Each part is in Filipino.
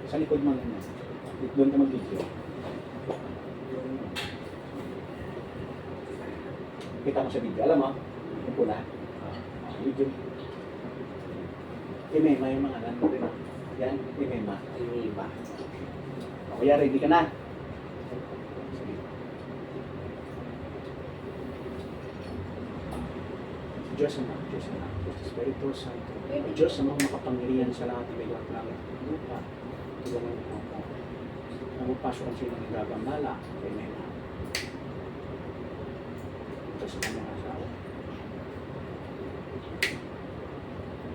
Sa likod mo lang yan. Doon ka mag-video. Kita mo sa video. Alam mo? Yung pula. Video. Imema yung mga alam mo rin. Yan. Imema. Imema. O kaya ready ka na. Sige. Diyos Ama, Diyos Anak, Diyos Espiritu Santo. O Diyos Ama, makapangyarihan sa lahat ng ilang langit at lupa. Tulungan mo ako. Namupasok ang sinong nagagambala. Amen. Ito sa kanyang asawa.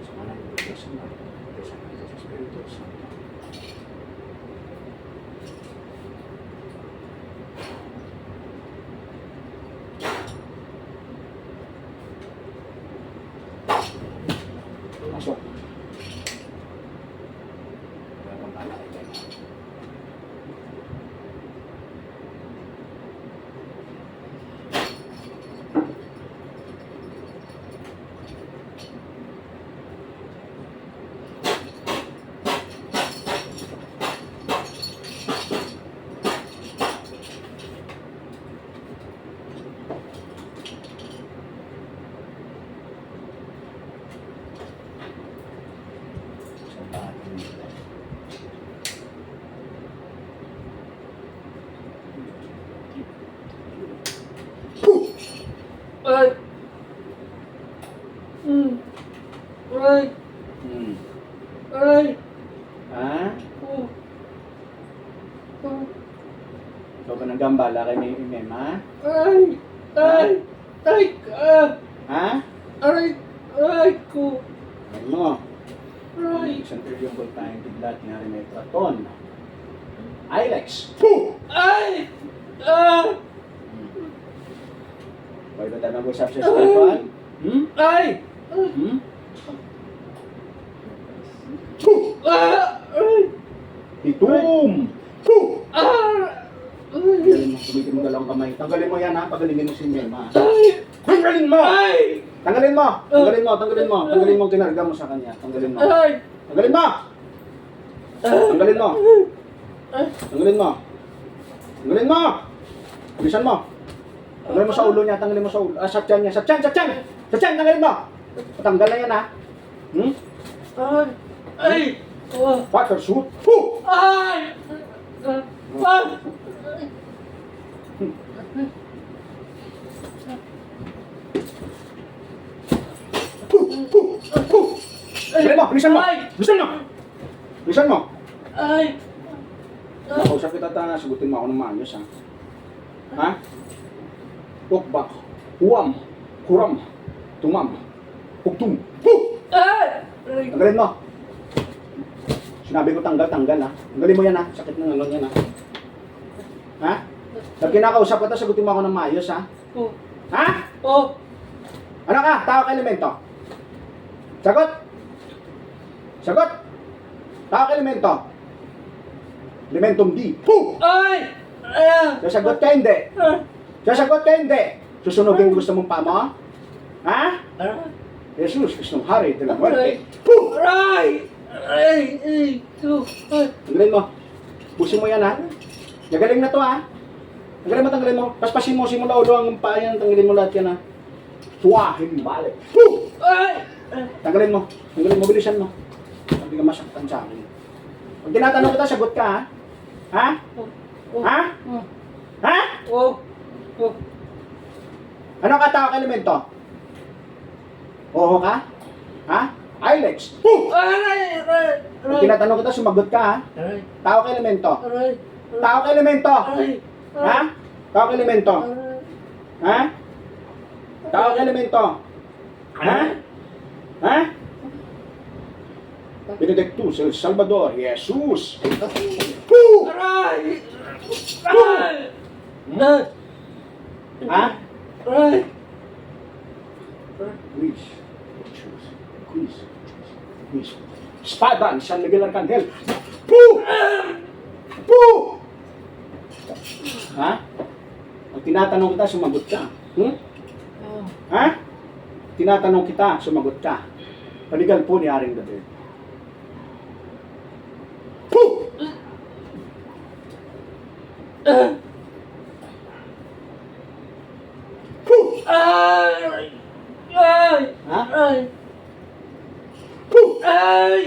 Sa kanan ng Diyos Ama, Diyos Anak, Diyos Espiritu Santo. Masuk. Ay. Ay. Ay. Ha? Oh. Oh. Ikaw ba nagambala kay may Imema? Ay. Ay. Ay ka. Ha? Ay. Ay ko. Ano mo? Ay. Center yung gold tayong biglat ni Hari Metraton. Ilex. Ay. Ah. Pwede ba tayo mag-usap sa Stefan? Ay. Hmm? Ah. Ay. Itum! Ah. Tanggalin mo, tumitin mo dalawang kamay. Tanggalin mo yan ha, pagalingin mo si Imema. Ay. Tanggalin mo! Ay. Tanggalin mo! Tanggalin mo, tanggalin mo. Tanggalin mo ang kinarga mo sa kanya. Tanggalin mo. Ay. Tanggalin mo! Tanggalin mo! Tanggalin mo! Tanggalin mo! Bilisan mo! Tanggalin mo sa ulo niya, tanggalin mo sa ulo. Sa tiyan niya, sa tiyan, sa tiyan! Sa tiyan, tanggalin mo! Patanggal na yan ha. Hmm? Ay. Ay. Oh. Water shoot! Ay. Ay. Bilisan mo! Bilisan mo! Bilisan mo! Bilisan mo! Ay. Nakausap kita ta, sagutin mo ako ng maayos ha. Ha? Ukbak, huwam, kuram, tumam, huktum. Ay. Tanggalin mo. Sinabi ko tanggal, tanggal ha. Tanggalin mo yan ha. Sakit ng alon yan ha. Ha? Pag kinakausap ka ta, sagutin mo ako ng maayos ha. Oh. Ha? Oh. Ano ka? Tao ka elemento? Sagot? Sagot? Tao ka elemento? Elementum D. Ay. Ay. Sasagot ka hindi. Sasagot ka hindi. Susunogin mo gusto mong pamo? Ha? Jesus, Kristong Hari de la Muerte. Aray! Ay! Ay! Ito! Ay! Tanggalin mo. Pusin mo yan ha. Nagaling na to ha. Tanggalin mo, tanggalin mo. Paspasin mo, simula ulo ang payan. Tanggalin mo lahat yan ha. Tuwahin balik. Ay! Tanggalin mo. Tanggalin mo, bilisan mo. Hindi ka masaktan sa akin. Pag tinatanong kita, sagot ka ha. Ha? Ha? Ha? Oh! Oh! Ano ka tao ka elemento? Oo ka? Ha? Ilex. Aray! Aray! Pag tinatanong kita, sumagot ka ha. Aray! Tao ka elemento. Aray! Tao ka elemento. Aray! Ha? Tao ka elemento. Aray! Ha? Tao ka elemento. Ha? Ha? Benedictus, El Salvador, Jesus. Aray! Aray! Ha? Aray! Quiz. Quiz. Quiz. Espada ni San Miguel Arcangel. Ha? Pag tinatanong kita, sumagot ka. Ha? Tinatanong kita, sumagot ka. Panigal po ni Haring David. Ay! Ay! Ha? Ay! Ay!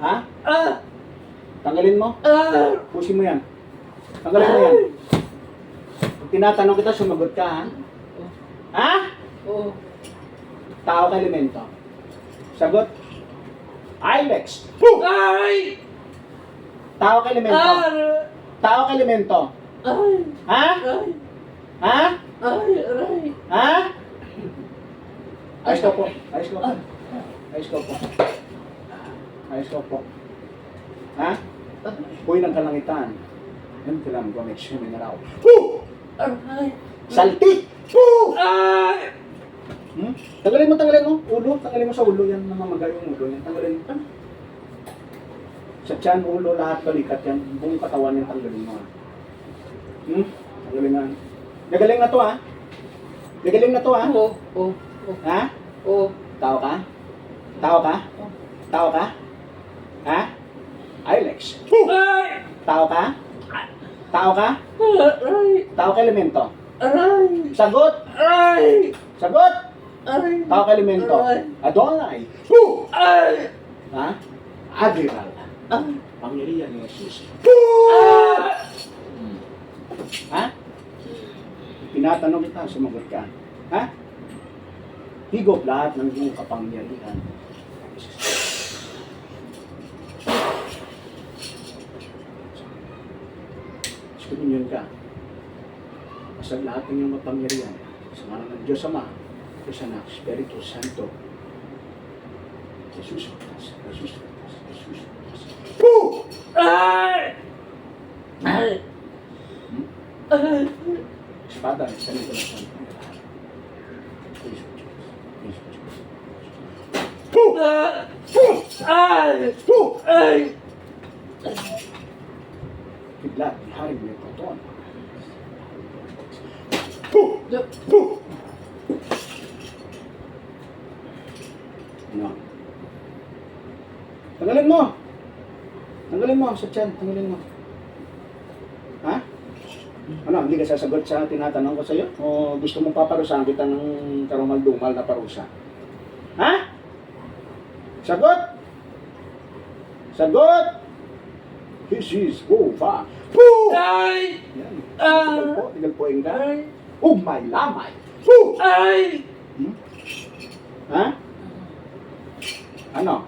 Ha? Ah! Tanggalin mo. Ah! Pusin mo yan. Tanggalin mo yan. Pag tinatanong kita, sumagot ka, ha? Ha? Oh! Tao ka elemento. Sagot. Ilex. Ay! Tao ka elemento. Ah! Tao ka elemento. Ay! Ha? Ay! Ha? Ay! Aray! Ha? Ayos ko po. Ayos ko po. Ayos ko po. Ayos ko po. Ha? Puy ng kalangitan. Yan kailangan connection mineral. Aray! Saltik! Ay! Hmm? Tanggalin mo. Ulo. Tanggalin mo sa ulo. Yan namamaga yung ulo. Yan. Tanggalin mo. Sa tiyan, ulo, lahat balikat yan. Buong katawan yan, tanggalin mo. Hmm? Tanggalin na. Gagaling na to, ha? Gagaling na to, ha? Oh! Oh! Oh! Ha? Oh! Tao ka? Tao ka? Tao ka? Ha? Ilex. Ay! Tao ka? Tao ka? Aray! Tao ka elemento. Aray! Sagot! Aray! Sagot! Aray! Tao ka elemento. Aray! Adonai. Ay! Ha? Admiral. Ay! Pangyarihan ni Jesus. Ah! Ha? Tinatanong kita, sumagot ka. Ha? Higop lahat ng iyong kapangyarihan. Sumunyon ka. Sa lahat ng iyong kapangyarihan. Sa ngalan ng Diyos Ama, Diyos Anak, Espiritu Santo. Jesus, Jesus, Jesus, Jesus. Ay! Ay! Hmm? Ay! Espada, Espiritu Santo. Jesus, Jesus, Jesus. Ay! Ay! Kidlat, hari may koton. Ano? Tanggalin mo! Tanggalin mo sa tiyan, tanggalin mo. Ha? Ano, hindi ka sasagot sa tinatanong ko sa'yo? O gusto mong paparusahan kita ng karumal-dumal na parusa? Ha? Sagot! Sagot! This is Bova. Ay! Yan. Ah! Tigal po yung ka. Ay! Ugmay lamay. Ay! Hmm? Ha? Ano?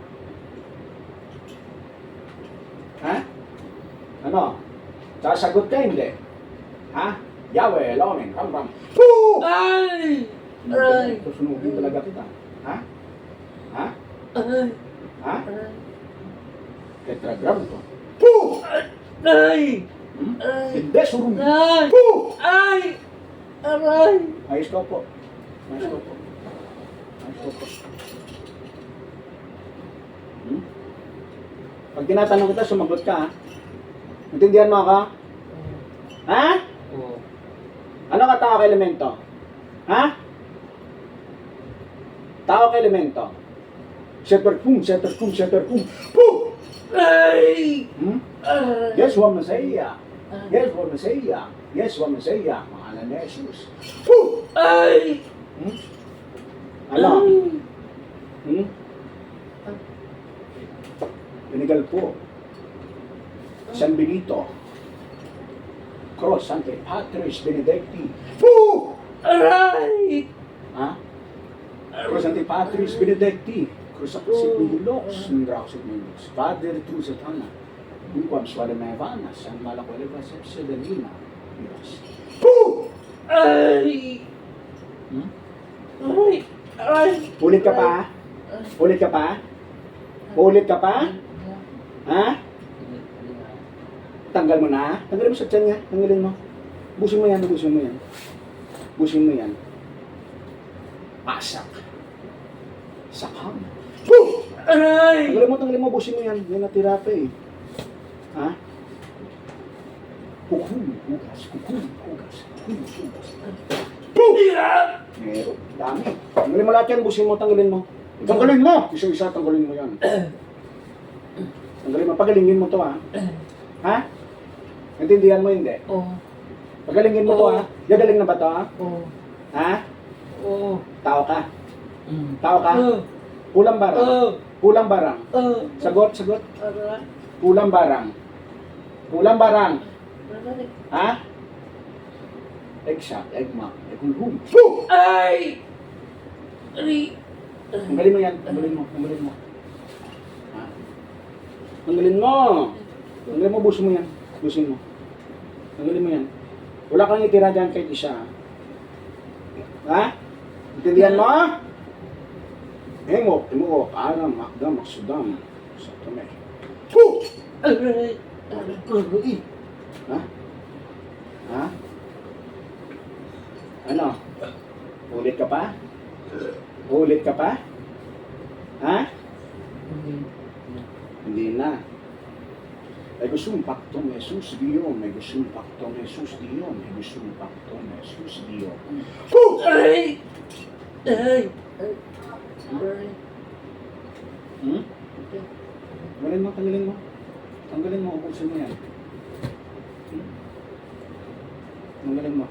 Ha? Ano? Sasagot ka hindi? Ha? Yahweh, Elohim, Ram. Ay! Aray! Susunugin talaga kita. Ha? Ha? Ay! Ha? Aray! Tetragram to. Ay! Hmm? Ay! Hindi, surong. Ay! Ay! Aray! Ayos ko po. Ayos ko po. Ayos ko po. Hmm? Pag tinatanong kita, sumagot ka, ha? Intindihan mo ako? Ha? Oh! Ano ka tao ka elemento? Ha? Tao ka elemento? Seterkum, seterkum, seterkum. Puh! Ay! Hmm? Aray! Yeshua Messiah. Yeshua Messiah. Yeshua Messiah. Pangalan ni Jesus. Puh! Ay! Hmm? Ano? Hmm? Binigal po. San Benito. Cross ante Patris Benedicti. Puh! Aray! Ha? Cross ante Patris Benedicti. Cross ante Milos. Ndrausit Milos. Padre tu Satana. Bukwam swada Mevana. San Malakwele Vasepse Danina. Milos. Puh! Ay! Hmm? Aray! Aray! Ulit ka pa? Ulit ka pa? Ulit ka pa? Ha? Tanggal mo na? Tanggalin mo sa tiyan niya. Tanggalin mo. Busin mo yan. Busin mo yan. Busin mo yan. Pasak. Sakam. Puh! Aray! Tanggalin mo. Busin mo yan. Yan natira pa eh. Ha? Kukum. Hugas. Kukum. Hugas. Kukum. Hugas. Hirap! Meron. Dami. Tanggalin mo lahat yan. Busin mo. Tanggalin mo. Tanggalin mo. Isa-isa tanggalin mo yan. Tanggalin mo. Pagalingin mo to ha. Ha? Naintindihan mo hindi? Oh! Pagalingin mo to ha. Gagaling na ba to ha? Oo. Ha? Oo. Tao ka. Mm. Tao ka. Oo. Kulang barang. Oo. Kulang barang. Oo. Sagot, sagot. Aray. Kulang barang. Kulang barang. Aray. Ha? Exact, egma, egulhum. Ay! Aray. Tanggalin mo yan, tanggalin mo, tanggalin mo. Ha? Tanggalin mo. Tanggalin mo, busin mo yan. Busin mo. Tanggalin mo yan. Wala kang itira dyan kahit isa. Ha? Intindihan mo? Hengok, timuok, aram, makdam, maksudam. Sa tome. Aray. Aray. Ha? Ha? Ano? Ulit ka pa? Ulit ka pa? Ha? Hindi na. May gustong paktong Jesus Dio, may gustong paktong Jesus Dio, may gustong paktong Jesus Dio. Aray. Aray. Aray. Hmm? Tanggalin mo, tanggalin mo. Tanggalin mo, ubusin mo yan. Hmm? Tanggalin mo.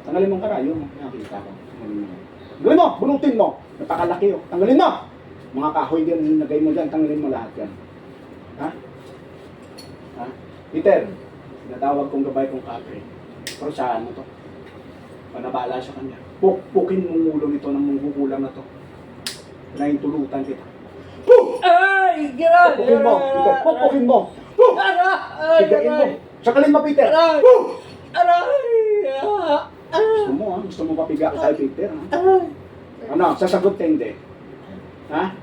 Tanggalin mo ang karayo mo. Nakakita ko. Tanggalin mo. Tanggalin mo! Bunutin mo! Napakalaki oh. Tanggalin mo! Mga kahoy dyan, nilagay mo dyan, tanggalin mo lahat yan. Ha? Ha? Peter, natawag kong gabay kong kapre. Pero saan mo to? Panabala sa kanya. Pukpukin mong ulo nito ng mungkukulang na to. Naintulutan kita. Ay! Gira! Pukpukin mo! Peter, pukpukin mo! Aray! Higain mo! Sakalin mo, Peter! Aray! Aray! Gusto mo, ha? Gusto mo papiga ka kay Peter, ha? Aray! Ano? Sasagot ka hindi? Ha?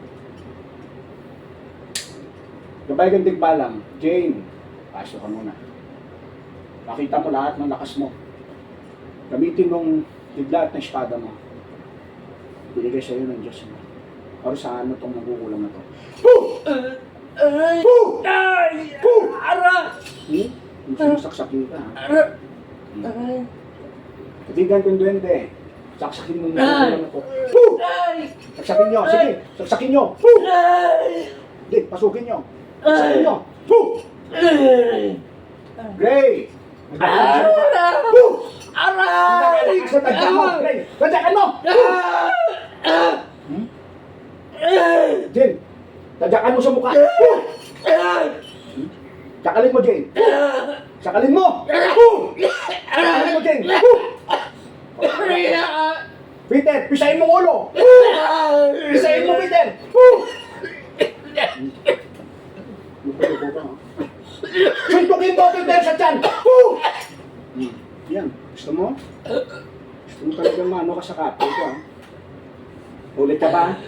Gabay kang tigbalang. Jane, pasok ka muna. Makita mo lahat ng lakas mo. Gamitin mong tiglaat ng espada mo. Binigay sa'yo ng Diyos mo. Para saan mo itong magugulang na to? Aray! Ay! Aray! Hmm? Kung sinasaksakin ka, ha? Aray! Aray! Katigan kong duwende. Saksakin mo ng magugulang na to. Ay! Saksakin nyo, sige! Saksakin nyo! Ay! Hindi, pasukin nyo! Saksakin nyo! Ay! Gray! Aray! Sa tadyakan mo! Gray! Tadyakan mo! Hmm? Jane! Tadyakan mo sa mukha! Sakalin mo, Jane! Sakalin mo! Sakalin mo, Jane! Peter, pisahin mo ang ulo! Pisahin mo, Peter! Suntukin mo, Peter, sa tiyan! Yan. Gusto mo? Gusto mo talagang mano ka sa kapal ko, ha? Ulit ka pa?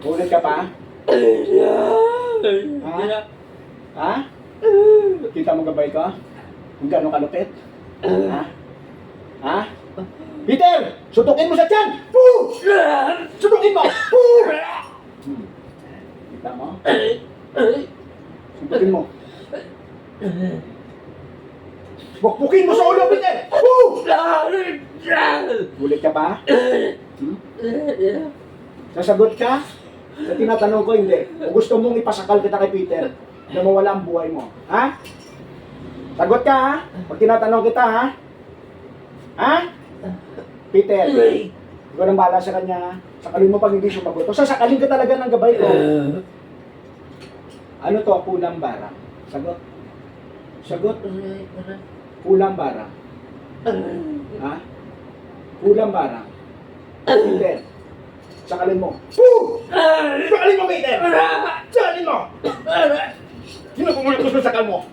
Ulit ka pa? Ha? Kita mo gabay ka? Kung gano'ng kalupit? Ha? Ha? Peter! Suntukin mo sa tiyan! Suntukin mo! Kita mo? Suntukin mo. Bukbukin mo sa ulo, Peter! Ulit ka pa? Hmm? Sasagot ka? Sa tinatanong ko, hindi. O gusto mong ipasakal kita kay Peter na mawala ang buhay mo. Ha? Sagot ka, ha? Pag tinatanong kita, ha? Ha? Peter, ikaw nang bahala sa kanya, ha? Sakalin mo pag hindi sumagot. O sasakalin ka talaga ng gabay ko. Ano to? Kulang barang. Sagot. Sagot. Kulang barang. Ha? Kulang barang. Peter, sakalin mo. Sakalin mo, Peter! Sakalin mo! Sino kung gusto sakal mo?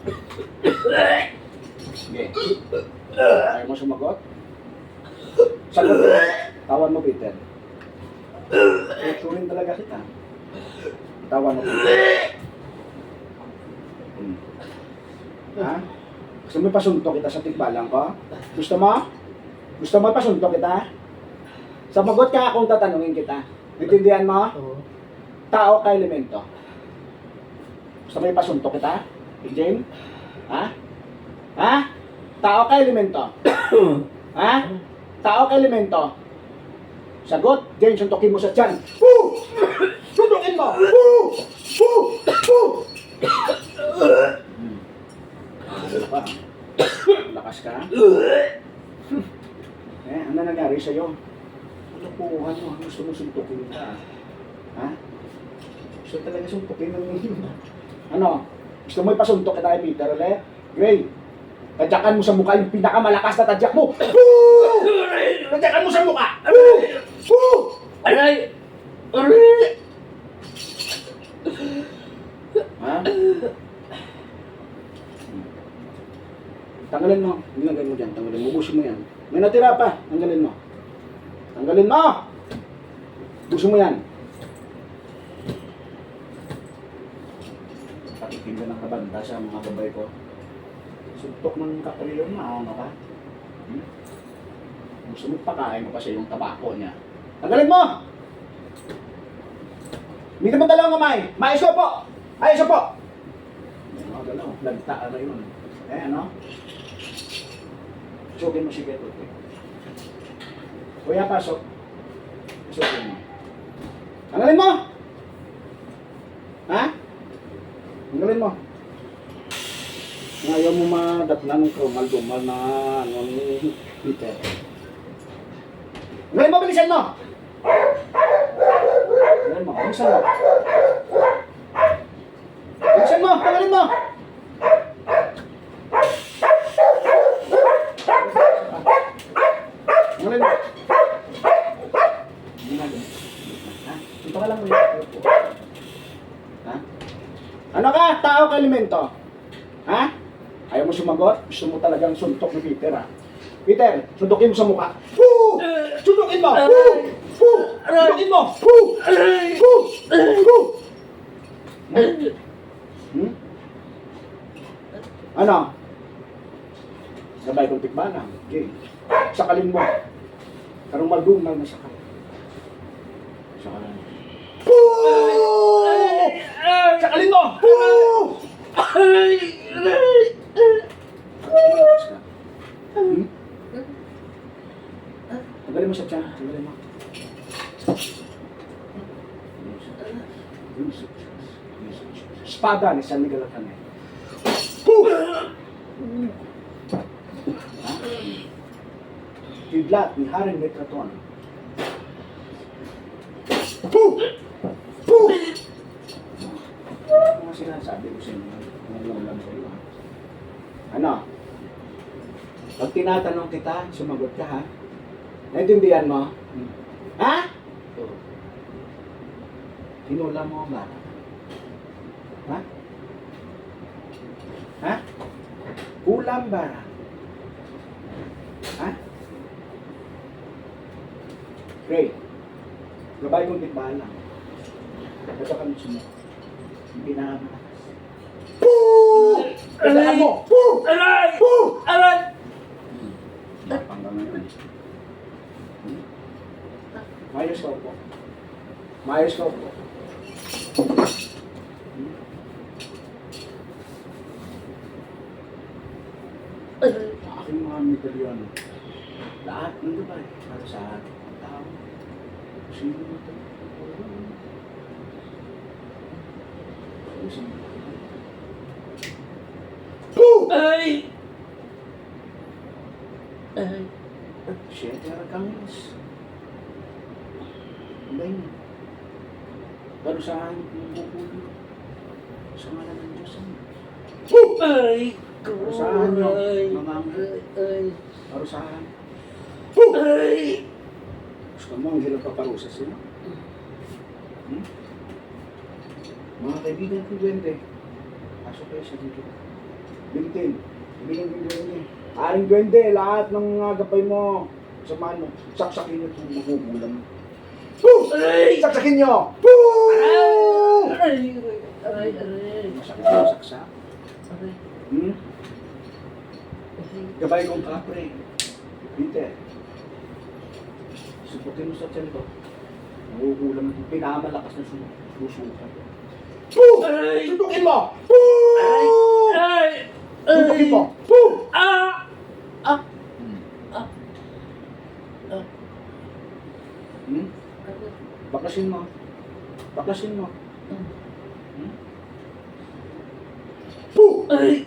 Sige. Ayaw mo sumagot? Sagot mo. Tawan mo, Peter. Turin talaga kita. Tawan mo, Peter. Ha? Gusto mo ipasuntok kita sa tigbalang ko? Gusto mo? Gusto mo ipasuntok kita? Samagot ka kung tatanungin kita. Naintindihan mo? Tao ka elemento. Gusto mo ipasuntok kita? Jane? Ha? Ha? Tao ka elemento. Ha? Tao ka elemento. Sagot, Jane, suntokin mo sa tiyan. Suntokin mo! Lakas Malakas ka? Ano nangyari sa'yo? Ano po, gusto mo suntukin ka? Ha? Gusto talaga suntukin ng ano? Gusto mo ipasuntok kita kay Peter ulit? Gray, tadyakan mo sa mukha yung pinakamalakas na tadyak mo! Tadyakan mo sa mukha! Aray! Aray! Ha? Tanggalin mo. Nilagay mo dyan. Tanggalin mo. Ubusin mo yan. May natira pa. Tanggalin mo. Tanggalin mo! Ubusin mo yan. Patikim ka ng kabanda sa mga gabay ko. Suntok ng kapalilong na. Ano ka? Gusto mo pakain mo pa siya yung tabako niya. Tanggalin mo! Hindi mo dalawang kamay. Maayos ko po! Ayos ko po! Ano, dalaw. Lagta na yun. Ano? Sukin mo si Geto. Kuya, pasok. Sukin mo. Tanggalin mo! Ha? Tanggalin mo. Ngayon mo madatnan ng krumal-dumal na ano ni Peter. Tanggalin mo, bilisan mo! Tanggalin mo, bilisan mo. Bilisan mo, tanggalin mo! Tanggalin mo. Hindi na ganun. Ha? Ito ka lang ulit. Ha? Ano ka? Tao ka elemento? Ha? Ayaw mo sumagot? Gusto mo talagang suntok ni Peter, ha? Peter, suntukin mo sa mukha. Woo! Suntukin mo! Woo! Woo! Suntukin mo! Woo! Woo! Woo! Hmm? Ano? Gabay kong tikbalang. Okay. Sakalin mo. Karong maldumal na sakal. Sakalin. Woo! Sakalin mo! Woo! Hmm? Tanggalin mo siya dyan. Tanggalin mo. Espada ni San Miguel Arcangel. Kidlat ni Haring Metraton. Mga sinasabi ko sa inyo, nangulang sa iyo. Ano? Pag tinatanong kita, sumagot ka, ha? Naintindihan mo? Ha? Sinula mo ang bata. Ha? Ha? Kulang bara. Ha? Great. Gabay kong tikbahan lang. Ito kami sumo. Hindi na malakas. Kailangan mo! Aray! Aray! Hanggang ngayon. Mayos ka po. Mayos ka po. Aking mga medalyon. Lahat ng gabay para sa tao. Sino mo ito? Sino mo ito? Ay! Ay! Siete Arcángeles. Hindi niya. Parusahan yung bubulo. Sa ngalan ng Diyos. Ay! Parusahan niyo, Ay! mga Ay! parusahan. Ay! Gusto mo, hindi lang paparusa sila. Hmm? Mga kaibigan ko, Duwende. Pasok kayo sa dito. Bintin. Kaibigan ko, Duwende. Aring Duwende, lahat ng gabay mo. Samahan mo. Saksakin niyo itong magugulang. Aray! Saksakin niyo! Aray! Aray! Aray! Masakit yung saksak. Aray! Hmm? Gabay kong kapre. Peter. Supukin mo sa tiyan ko. Magugulang ito. Pinamalakas na susukan. Aray! Suntukin mo! Aray! Aray! Suntukin mo! Ah! Ah! Ah! Ah! Hmm? Baklasin mo. Baklasin mo. Hmm? Ay!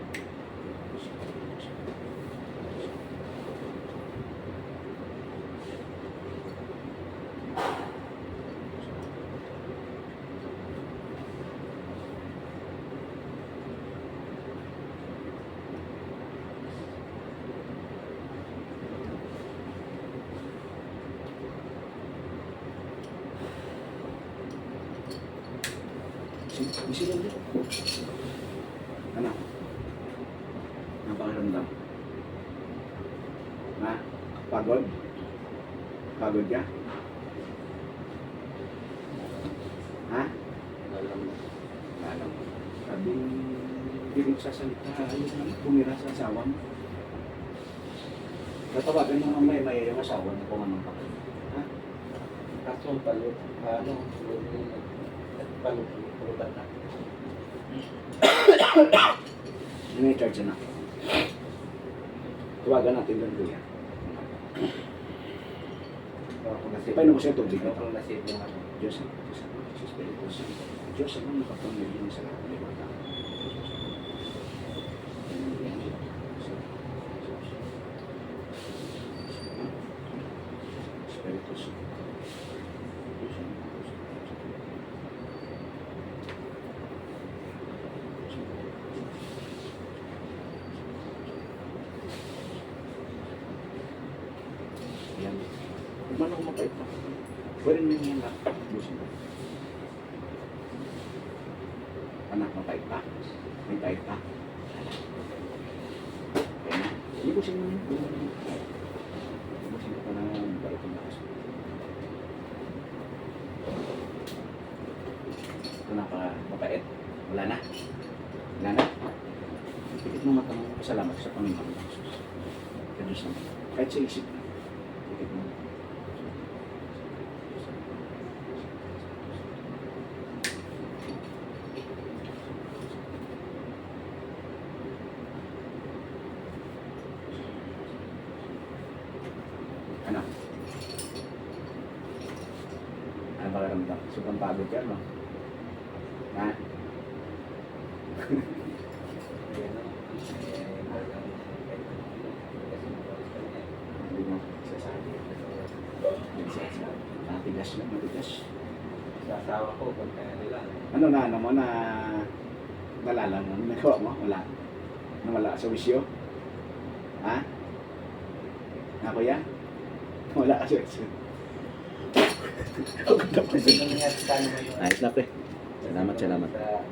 Isi lang dito. Ano? Ang pakiramdam? Ha? Pagod? Pagod ka? Ha? Alam. Sabi, hindi rin sasalita. Ayaw naman pumira sa asawa mo. Tatawagan mo mamaya yung asawa mo kung anong pakit. Ha? Kaso palo, ano, palo-pulutan na. Ano yung charge na? Tawagan natin doon kuya. Painom mo siya tubig. Ako nasip yung ano. Diyos ang Espiritu Santo. Diyos ang makapangyarihan sa lahat ng mga tao. Espiritu Santo. Yan. Kung man ako mapait na. Pwede mo yung anak. Busin mo. Anak, mapait pa. May pait pa. Kaya na. Ibusin mo yun. Ibusin mo pa na bait ang lakas. Ito na pa mapait. Wala na. Wala na. Pikit mo mata mo. Pasalamat sa Panginoon. Sa Diyos naman. Kahit sa isip na. Pikit mo. Ano? Ano ba karamdam? Sobrang pagod ka, no? Ha? Hindi mo sasabi. Hindi sasabi. Matigas lang, matigas. Sa asawa ko, pagka nila. Ano na, ano mo na nalala mo? Nagawa mo? Wala. Nawala sa wisyo? Ha? Na kuya? Wala ka sa wisyo. Ang ganda pa siya. Ano nangyari sa ano ngayon? Ayos na pre. Salamat, salamat. Sa